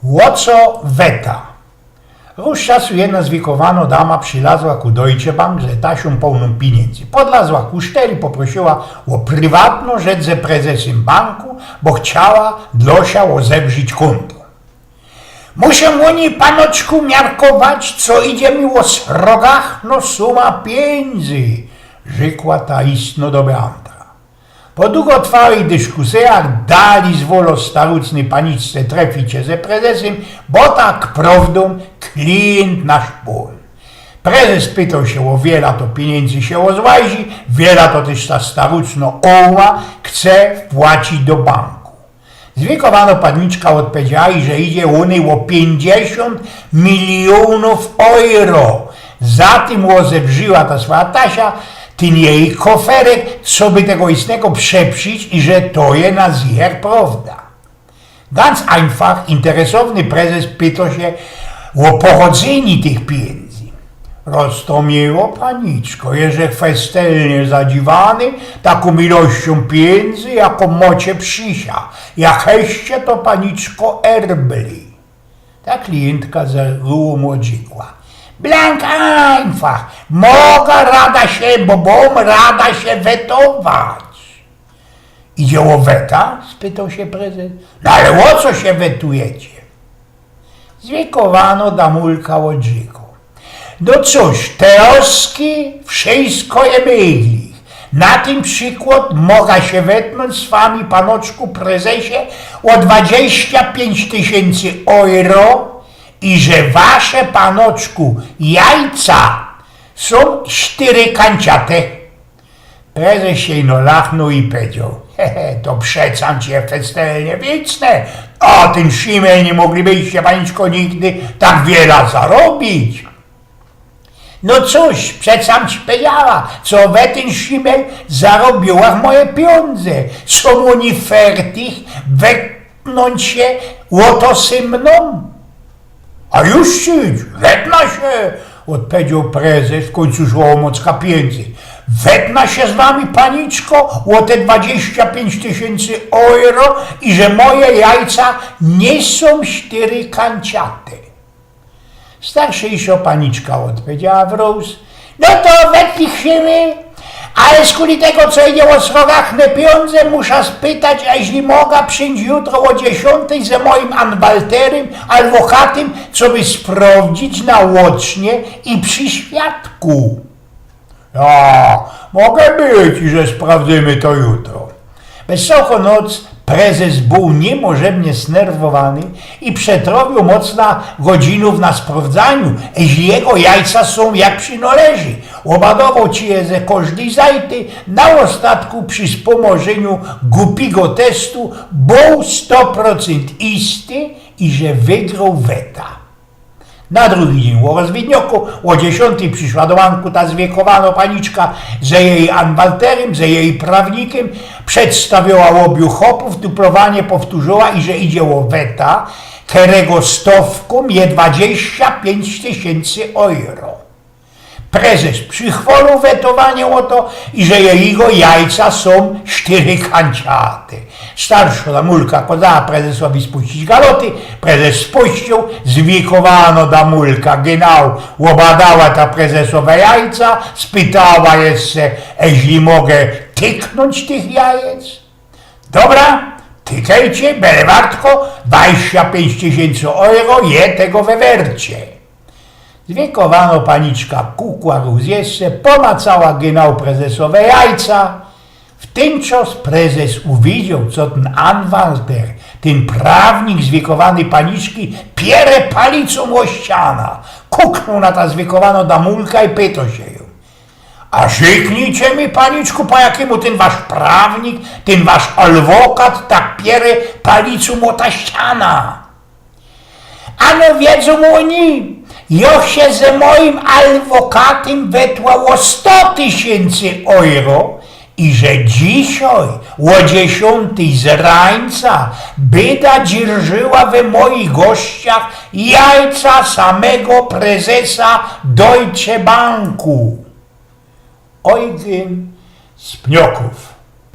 Łoco weta. Róż czasu jedna zwikowana dama przylazła ku Deutsche Bank z tasią pełną pieniędzy. Podlazła ku szteli, poprosiła o prywatną rzecz ze prezesem banku, bo chciała dlosia ozebrzyć konto. Muszę oni panoczku miarkować, co idzie mi o srogach, no suma pieniędzy, rzekła ta istno dobranta. Po długotrwałej dyskusjach dali zwolo starucny paniczce trefić się ze prezesem, bo tak prawdą klient nasz pol. Prezes pytał się o wiele to pieniędzy się ozłazi, wiele to też ta starucno oła chce wpłacić do banku. Zwiekowana panniczka odpowiedziała, że idzie u niej o 50 milionów euro. Za tym ozebrzyła ta swoja tasia ten jej koferek, co by tego istnego przeprzyć i że to je na zier prawda. Ganz einfach interesowny prezes pytał się o pochodzenie tych pieniędzy. Roztomiło paniczko, że festelnie zadziwany taką ilością pieniędzy, jaką mocie przysia. Jakeście to paniczko erbli. Ta klientka załomodzikła. Blank einfach, mogę rada się, bo rada się wetować. Idzie o weta? Spytał się prezes. No ale o co się wetujecie? Zwiekowano damulka odziko. No cóż, teoski wszystko je myli. Na tym przykład mogę się wetnąć z wami, panoczku prezesie, o 25 000 euro i że wasze, panoczku, jajca są 4 kanciate. Prezes się no lachnął i powiedział, to przecam cię festelnie wiecne, o tym szimel nie moglibyście, paniczko, nigdy tak wiele zarobić. No cóż, przecam ci powiedziała, co we ten szimel zarobiła moje pieniądze, są oni fertich wetnąć się łoto ze mną. A już ci, wetna się, odpowiedział prezes, w końcu szło o mocka pieniędzy. Wetna się z wami, paniczko, o te 25 000 euro i że moje jajca nie są 4 kanciate. Starsza paniczka odpowiedziała wróz. No to wetlich się my, ale skuli tego, co idzie o srogach na pieniądze, muszę spytać, a jeśli mogę przyjść jutro o 10 ze moim anwalterem, adwokatem, co by sprawdzić naocznie i przy świadku. Ja, mogę być, że sprawdzimy to jutro. Wysoko noc prezes był niemożebnie znerwowany i przetrowił mocno godzinów na sprawdzaniu, jeśli jego jajca są jak przynależy. Obadował ci je ze każdej zajty, na ostatku przy wspomożeniu głupiego testu był 100% isty i że wygrał weta. Na drugi dzień o rozwiednioku, o 10 przyszła do banku ta zwiekowana paniczka ze jej anwalterem, ze jej prawnikiem, przedstawiła obiu chopów, duplowanie powtórzyła i że idzie o weta, którego stawką je 25 000 euro. Prezes przychwolił wetowanie o to i że jego jajca są 4 kanciate. Starsza damulka kazała prezesowi spuścić galoty, prezes spuścił, zwikowano damulka genau, obadała ta prezesowe jajca, spytała jeszcze, jeśli mogę tyknąć tych jajec. Dobra, tykajcie, byle wartko, 25 000 euro je tego wewercie. Zwiekowano paniczka kukła rozjeźdźce, pomacała genau prezesowe jajca. W tym czas prezes uwidział, co ten anwalter, ten prawnik zwiekowany paniczki, pierę palicą o ściana. Kuknął na ta zwiekowana damulka i pytał się ją. A rzeknijcie mi, paniczku, po jakiemu ten wasz prawnik, ten wasz adwokat tak pierę palicą o ta ściana? Ano wiedzą oni, ja się ze moim adwokatem wetła o 100 000 euro i że dzisiaj o 10 z rańca byda dzierżyła we moich gościach jajca samego prezesa Deutsche Banku. Eugen z Pnioków.